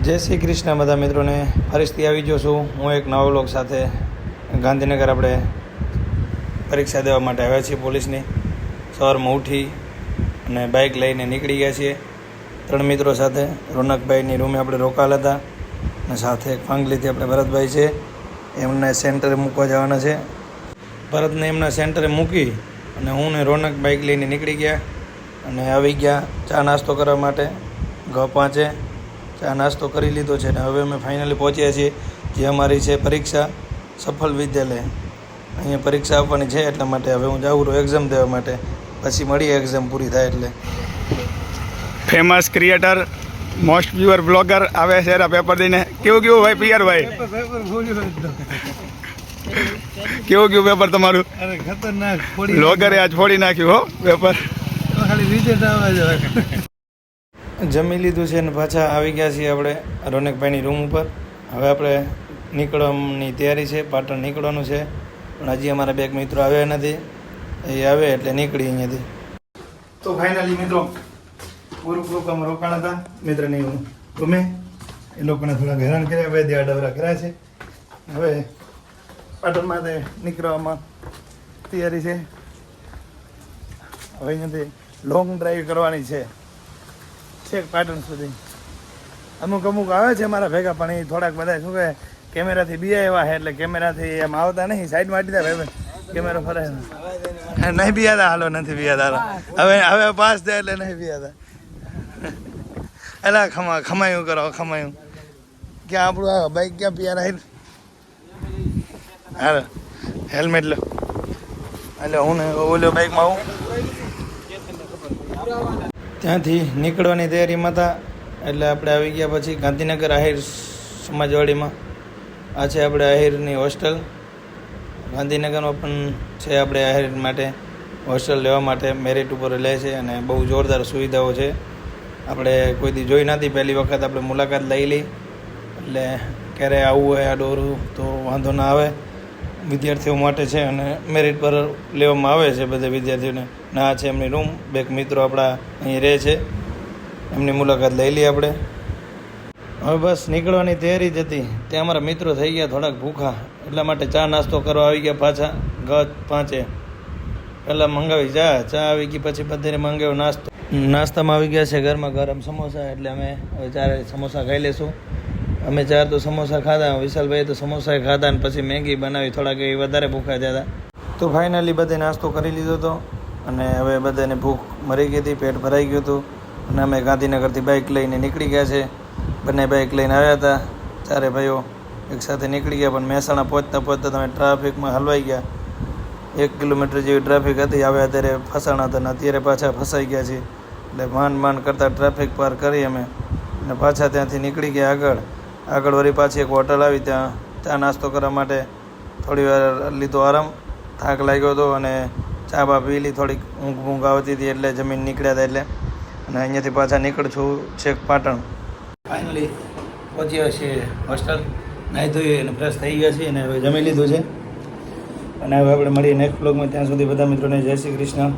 જય શ્રી કૃષ્ણ બધા મિત્રોને. ફરીથી આવી ગયો છું હું એક નવા વ્લોગ સાથે. ગાંધીનગર આપણે પરીક્ષા દેવા માટે આવ્યા છીએ પોલીસની. સવારમાં ઉઠી અને બાઇક લઈને નીકળી ગયા છીએ 3 મિત્રો સાથે. રોનકભાઈની રૂમે આપણે રોકાયેલ હતા અને સાથે એક ફાંગલીથી આપણે ભરતભાઈ છે, એમને સેન્ટરે મૂકવા જવાના છે. ભરતને એમના સેન્ટરે મૂકી અને હું ને રોનક બાઇક લઈને નીકળી ગયા અને આવી ગયા ચા નાસ્તો કરવા માટે. G5 ચા નાસ્તો કરી લીધો છે ને હવે અમે ફાઇનલી પહોંચ્યા છીએ જે અમારી છે પરીક્ષા સફળ વિદ્યાલય. અહીંયા પરીક્ષા આપવાની છે એટલા માટે હવે હું જાઉં છું એક્ઝામ દેવા માટે. પછી મળીએ એક્ઝામ પૂરી થાય એટલે. Famous creator most viewer blogger આવે છે પેપર દઈને. કેવું ભાઈ પિયર ભાઈ? કેવું પેપર તમારું? અરે ખતરનાક. બ્લોગરે આજ ફોડી નાખ્યું હો પેપર. ખાલી રિઝલ્ટ આવે છે. જમી લીધું છે ને પાછા આવી ગયા છીએ આપણે રોનકભાઈની રૂમ ઉપર. હવે આપણે નીકળવાની તૈયારી છે, પાટણ નીકળવાનું છે, પણ હજી અમારા બે મિત્રો આવ્યા નથી. એ આવે એટલે નીકળી અહીંયાથી. તો ફાઇનલી મિત્રો પૂરું રોકાણ હતા મિત્રની રૂમે. એ લોકોને થોડા હેરાન કર્યા, બે ડવરા કર્યા છે. હવે પાટણમાં તે નીકળવામાં તૈયારી છે. હવે અહીંયાથી લોંગ ડ્રાઈવ કરવાની છે છેક પાટણ સુધી. અમુક આવે છે મારા ભેગા, પણ એ થોડાક બધા શું કહે કેમેરાથી બીયા એવા છે એટલે કેમેરાથી એમ આવતા નહીં. સાઈડમાં હટી જાય ભાઈ, કેમેરો ફરે નહીં બીયાતા. હાલો નથી બીયાતા. હવે પાસ થાય એટલે નહીં બીયાતા. એલા ખમાયું કરો ખમાયું. ક્યાં આપણું આ બાઈક ક્યાં પિયાર આવી? હાલો હેલ્મેટ લો. એટલે હું ને ઓલો બાઈકમાં આવું. ત્યાંથી નીકળવાની તૈયારીમાં હતા એટલે આપણે આવી ગયા પછી ગાંધીનગર આહિર સમાજવાડીમાં. આ છે આપણે આહિરની હોસ્ટેલ. ગાંધીનગરમાં પણ છે આપણે આહિર માટે હોસ્ટેલ લેવા માટે મેરિટ ઉપર લે છે અને બહુ જોરદાર સુવિધાઓ છે. આપણે કોઈ દી જોઈ નથી, પહેલી વખત આપણે મુલાકાત લઈ લઈ એટલે ક્યારે આવવું હોય આ દોરું તો વાંધો ના આવે. વિદ્યાર્થીઓ માટે છે અને મેરિટ પર લેવામાં આવે છે બધા વિદ્યાર્થીઓને. ના છે એમની રૂમ. બે મિત્રો આપણા અહીં રહે છે, એમની મુલાકાત લઈ લઈએ આપણે. હવે બસ નીકળવાની તૈયારી જ હતી ત્યાં અમારા મિત્રો થઈ ગયા થોડાક ભૂખા, એટલા માટે ચા નાસ્તો કરવા આવી ગયા પાછા. G5 પહેલાં મંગાવી ચા આવી ગઈ, પછી બધાને મંગાવ્યો નાસ્તો. નાસ્તામાં આવી ગયા છે ગરમા ગરમ સમોસા, એટલે અમે હવે 4 સમોસા ખાઈ લઈશું. અમે 4 તો સમોસા ખાધા, વિશાલભાઈ તો સમોસા ખાધા અને પછી મેગી બનાવી. થોડાક એ વધારે ભૂખા થયા હતા. તો ફાઇનલી બધે નાસ્તો કરી લીધો હતો અને હવે બધાને ભૂખ મરી ગઈ હતી, પેટ ભરાઈ ગયું હતું અને અમે ગાંધીનગરથી બાઇક લઈને નીકળી ગયા છે. બંને બાઇક લઈને આવ્યા હતા 4 ભાઈઓ એકસાથે નીકળી ગયા, પણ મહેસાણા પહોંચતા તમે ટ્રાફિકમાં હલવાઈ ગયા. 1 કિલોમીટર જેવી ટ્રાફિક હતી. આવ્યા ત્યારે ફસાણા હતા ને અત્યારે પાછા ફસાઈ ગયા છીએ. એટલે માંડ કરતાં ટ્રાફિક પાર કરી અમે અને પાછા ત્યાંથી નીકળી ગયા આગળ વળી પાછી એક હોટલ આવી, ત્યાં ચા નાસ્તો કરવા માટે થોડી વાર લીધો આરામ. થાક લાગ્યો હતો અને ચા બા પી લી. થોડીક ઊંઘ આવતી હતી એટલે જમીન નીકળ્યા હતા એટલે. અને અહીંયાથી પાછા નીકળું છું છેક પાટણ. ફાઇનલી પહોંચ્યા છીએ હોસ્ટેલ. નાહી ધોઈ અને ફ્રેશ થઈ ગયા છીએ અને હવે જમી લીધું છે. અને હવે આપણે મળીએ નેક્સ્ટ બ્લોગમાં. ત્યાં સુધી બધા મિત્રોને જય શ્રી કૃષ્ણ.